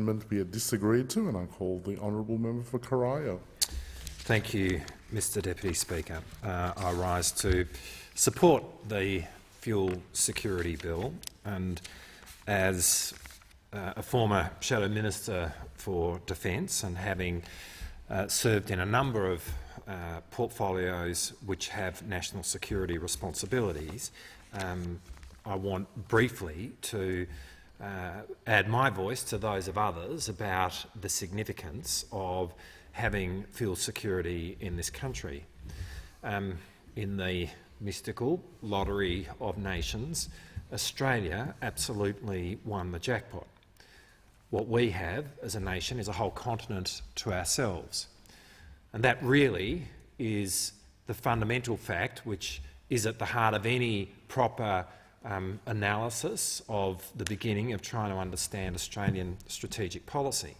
amendment be disagreed to, and I call the honourable member for Corio. Thank you, Mr Deputy Speaker. I rise to support the Fuel Security Bill, and as a former Shadow Minister for Defence and having served in a number of portfolios which have national security responsibilities, I want briefly to add my voice to those of others about the significance of having fuel security in this country. In the mystical lottery of nations, Australia absolutely won the jackpot. What we have as a nation is a whole continent to ourselves. And that really is the fundamental fact which is at the heart of any proper analysis of the beginning of trying to understand Australian strategic policy.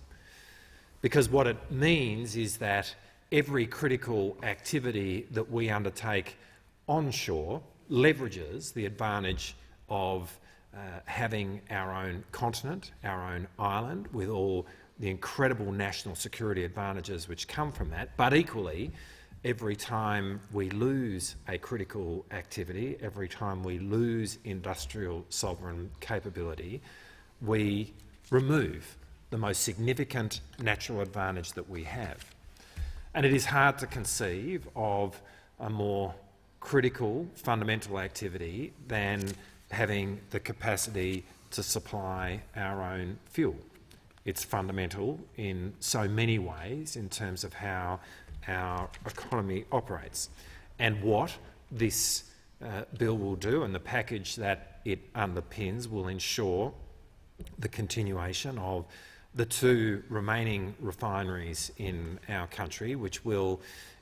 Because what it means is that every critical activity that we undertake onshore leverages the advantage of having our own continent, our own island, with all the incredible national security advantages which come from that. But equally, every time we lose a critical activity, every time we lose industrial sovereign capability, we remove the most significant natural advantage that we have. And it is hard to conceive of a more critical, fundamental activity than having the capacity to supply our own fuel. It's fundamental in so many ways in terms of how our economy operates. And what this bill will do, and the package that it underpins, will ensure the continuation of the two remaining refineries in our country, which will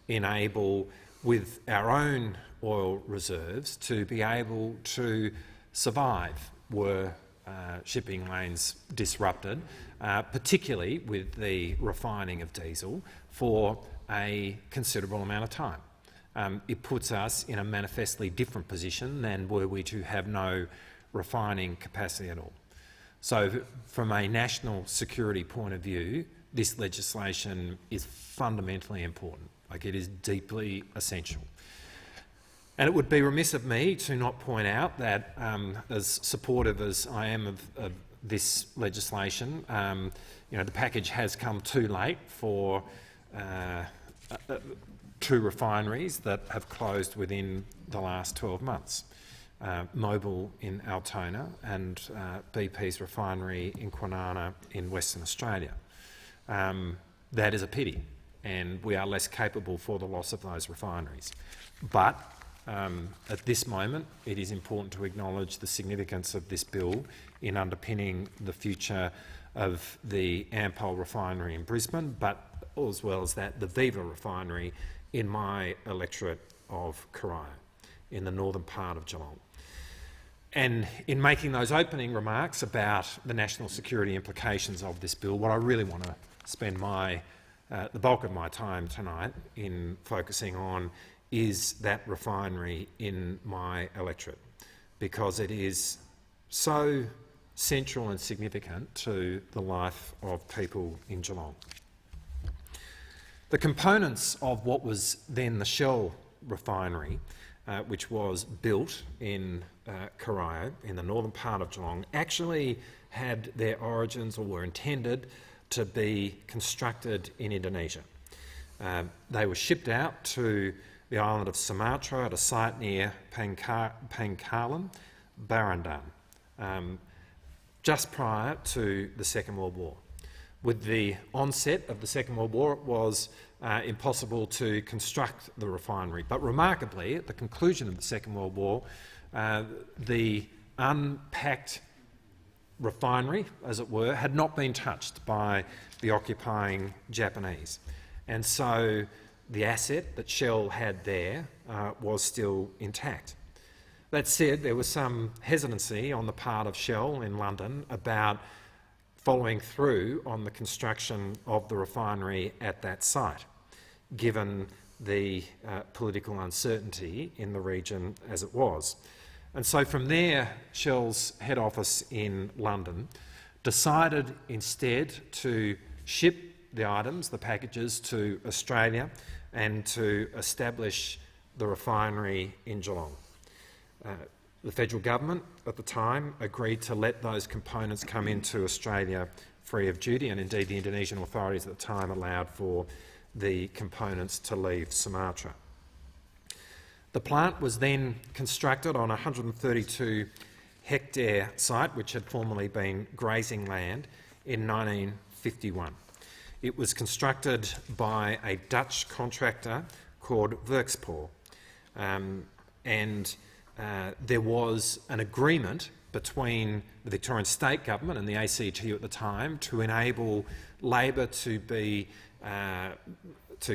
enable, with our own oil reserves, to be able to survive were shipping lanes disrupted, particularly with the refining of diesel, for a considerable amount of time. It puts us in a manifestly different position than were we to have no refining capacity at all. So from a national security point of view, this legislation is fundamentally important. Like, it is deeply essential. And it would be remiss of me to not point out that, as supportive as I am of this legislation, the package has come too late for two refineries that have closed within the last 12 months. Mobil in Altona and BP's refinery in Kwinana in Western Australia. That is a pity, and we are less capable for the loss of those refineries. But at this moment, it is important to acknowledge the significance of this bill in underpinning the future of the Ampol refinery in Brisbane, but as well as that, the Viva refinery in my electorate of Corio, in the northern part of Geelong. And in making those opening remarks about the national security implications of this bill, what I really want to spend the bulk of my time tonight in focusing on is that refinery in my electorate, because it is so central and significant to the life of people in Geelong. The components of what was then the Shell refinery, which was built in Corio, in the northern part of Geelong, actually had their origins, or were intended to be constructed in Indonesia. They were shipped out to the island of Sumatra at a site near Pangkalan, Barandan, just prior to the Second World War. With the onset of the Second World War, it was impossible to construct the refinery. But remarkably, at the conclusion of the Second World War, the unpacked refinery, as it were, had not been touched by the occupying Japanese. And so the asset that Shell had there was still intact. That said, there was some hesitancy on the part of Shell in London about following through on the construction of the refinery at that site, given the political uncertainty in the region as it was. And so from there, Shell's head office in London decided instead to ship the items, the packages, to Australia and to establish the refinery in Geelong. The federal government at the time agreed to let those components come into Australia free of duty, and indeed the Indonesian authorities at the time allowed for the components to leave Sumatra. The plant was then constructed on a 132-hectare site which had formerly been grazing land in 1951. It was constructed by a Dutch contractor called Werkspoor, and there was an agreement between the Victorian State Government and the ACTU at the time to enable labour to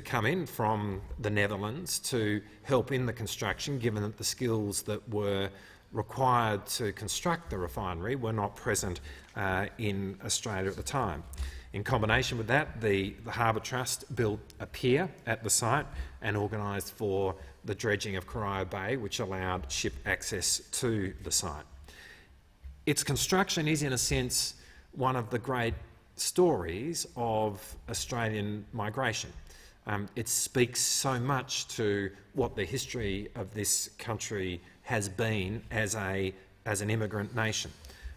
come in from the Netherlands to help in the construction, given that the skills that were required to construct the refinery were not present in Australia at the time. In combination with that, the Harbour Trust built a pier at the site and organised for the dredging of Corio Bay, which allowed ship access to the site. Its construction is, in a sense, one of the great stories of Australian migration. It speaks so much to what the history of this country has been as an immigrant nation.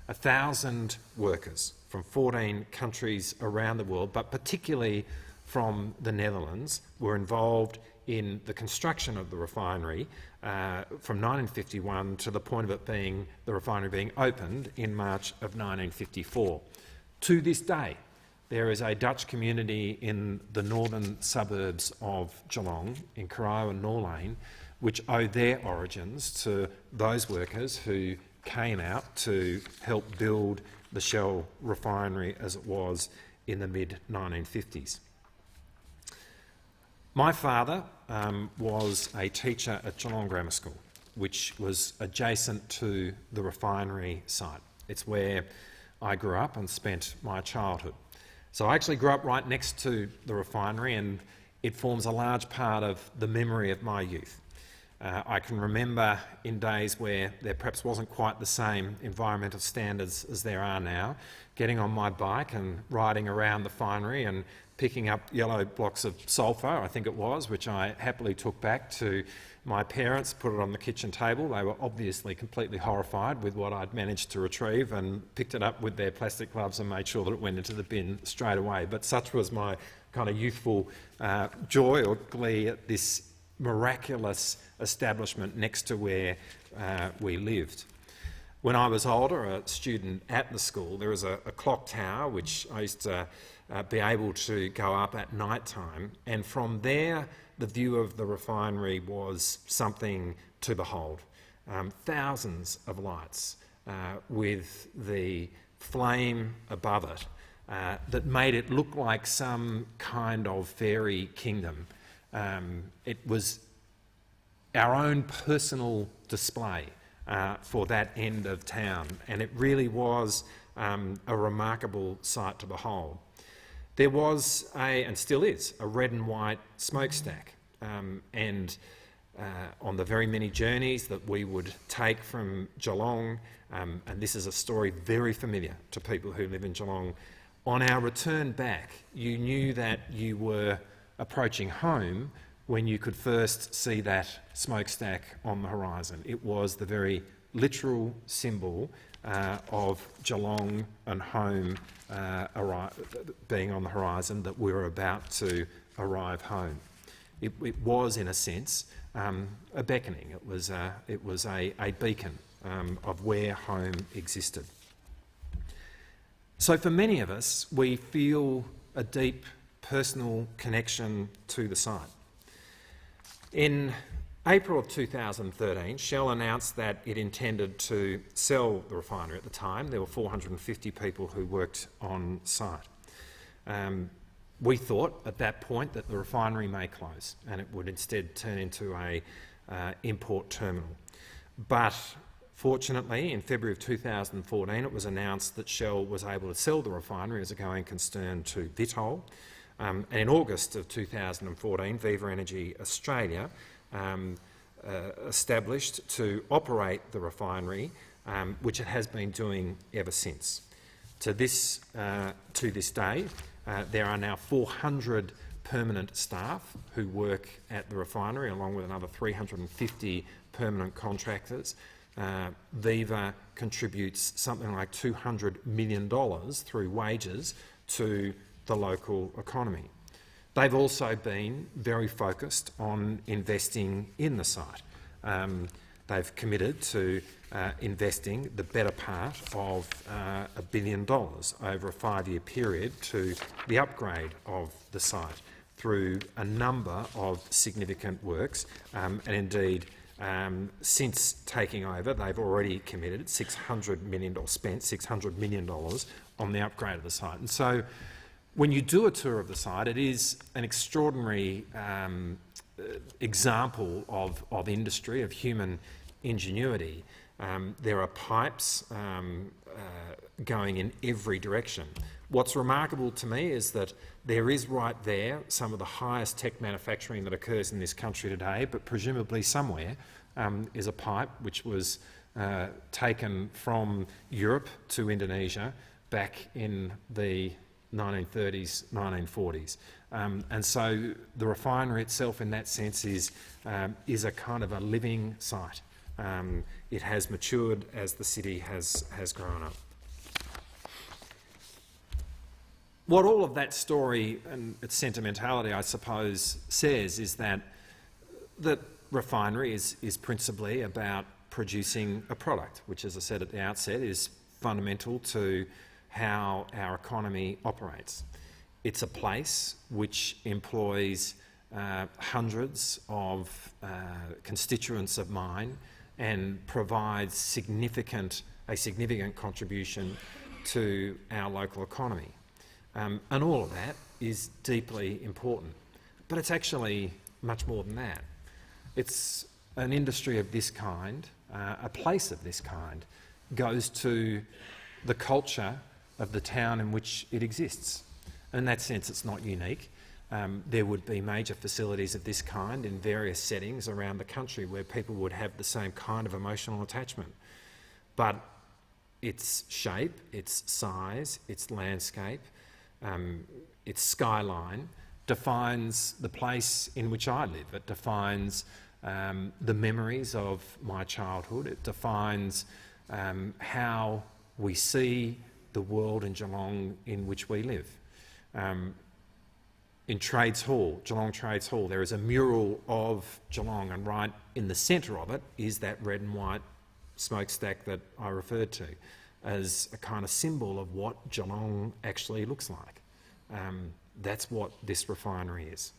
1,000 workers from 14 countries around the world, but particularly from the Netherlands, were involved in the construction of the refinery from 1951 to the point of it being the refinery being opened in March of 1954. To this day, there is a Dutch community in the northern suburbs of Geelong, in Corio and Norlane, which owe their origins to those workers who came out to help build the Shell refinery as it was in the mid-1950s. My father was a teacher at Geelong Grammar School, which was adjacent to the refinery site. It's where I grew up and spent my childhood. So I actually grew up right next to the refinery, and it forms a large part of the memory of my youth. I can remember in days where there perhaps wasn't quite the same environmental standards as there are now, getting on my bike and riding around the refinery and picking up yellow blocks of sulphur, I think it was, which I happily took back to my parents, put it on the kitchen table. They were obviously completely horrified with what I'd managed to retrieve, and picked it up with their plastic gloves and made sure that it went into the bin straight away. But such was my kind of youthful joy or glee at this miraculous establishment next to where we lived. When I was older, a student at the school, there was a clock tower which I used to be able to go up at night time, and from there the view of the refinery was something to behold. Thousands of lights with the flame above it that made it look like some kind of fairy kingdom. It was our own personal display for that end of town, and it really was a remarkable sight to behold. There was and still is, a red and white smokestack, and on the very many journeys that we would take from Geelong, and this is a story very familiar to people who live in Geelong, on our return back, you knew that you were approaching home when you could first see that smokestack on the horizon. It was the very literal symbol of Geelong and home being on the horizon, that we were about to arrive home. It was, in a sense, a beckoning. It was a beacon of where home existed. So for many of us, we feel a deep personal connection to the site. In April of 2013, Shell announced that it intended to sell the refinery. At the time, there were 450 people who worked on site. We thought at that point that the refinery may close and it would instead turn into a import terminal. But fortunately, in February of 2014, it was announced that Shell was able to sell the refinery as a going concern to Vitol. And in August of 2014, Viva Energy Australia established to operate the refinery, which it has been doing ever since. To this day, there are now 400 permanent staff who work at the refinery, along with another 350 permanent contractors. Viva contributes something like $200 million through wages to the local economy. They've also been very focused on investing in the site. They've committed to investing the better part of $1 billion over a 5-year period to the upgrade of the site through a number of significant works, and indeed since taking over they've already committed $600 million, spent $600 million on the upgrade of the site. And so when you do a tour of the site, it is an extraordinary example of industry, of human ingenuity. There are pipes going in every direction. What's remarkable to me is that there is right there some of the highest tech manufacturing that occurs in this country today, but presumably somewhere is a pipe which was taken from Europe to Indonesia back in the 1930s, 1940s. And so the refinery itself in that sense is a kind of a living site. It has matured as the city has grown up. What all of that story and its sentimentality, I suppose, says is that the refinery is principally about producing a product, which, as I said at the outset, is fundamental to how our economy operates. It's a place which employs hundreds of constituents of mine and provides a significant contribution to our local economy. And all of that is deeply important. But it's actually much more than that. It's an industry of this kind, a place of this kind, goes to the culture of the town in which it exists. In that sense, it's not unique. There would be major facilities of this kind in various settings around the country where people would have the same kind of emotional attachment. But its shape, its size, its landscape, its skyline defines the place in which I live. It defines the memories of my childhood. It defines how we see the world in Geelong in which we live. In Trades Hall, Geelong Trades Hall, there is a mural of Geelong, and right in the centre of it is that red and white smokestack that I referred to as a kind of symbol of what Geelong actually looks like. That's what this refinery is.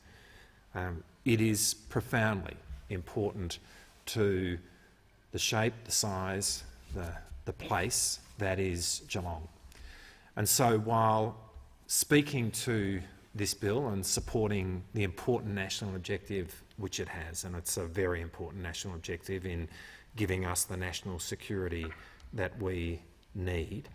It is profoundly important to the shape, the size, the place that is Geelong. And so while speaking to this bill and supporting the important national objective which it has, and it's a very important national objective in giving us the national security that we need,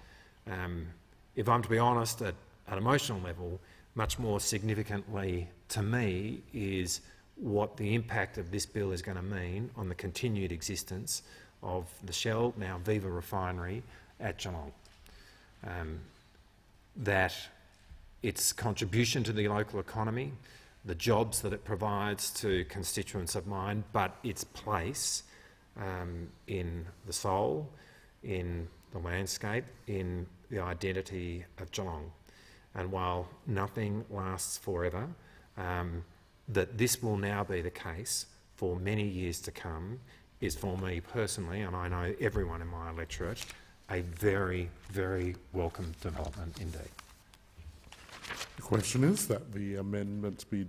if I'm to be honest, at an emotional level, much more significantly to me is what the impact of this bill is going to mean on the continued existence of the Shell, now Viva refinery at Geelong. That its contribution to the local economy, the jobs that it provides to constituents of mine, but its place in the soul, in the landscape, in the identity of Geelong. And while nothing lasts forever, that this will now be the case for many years to come is for me personally, and I know everyone in my electorate, a very, very welcome development indeed. The question is that the amendment be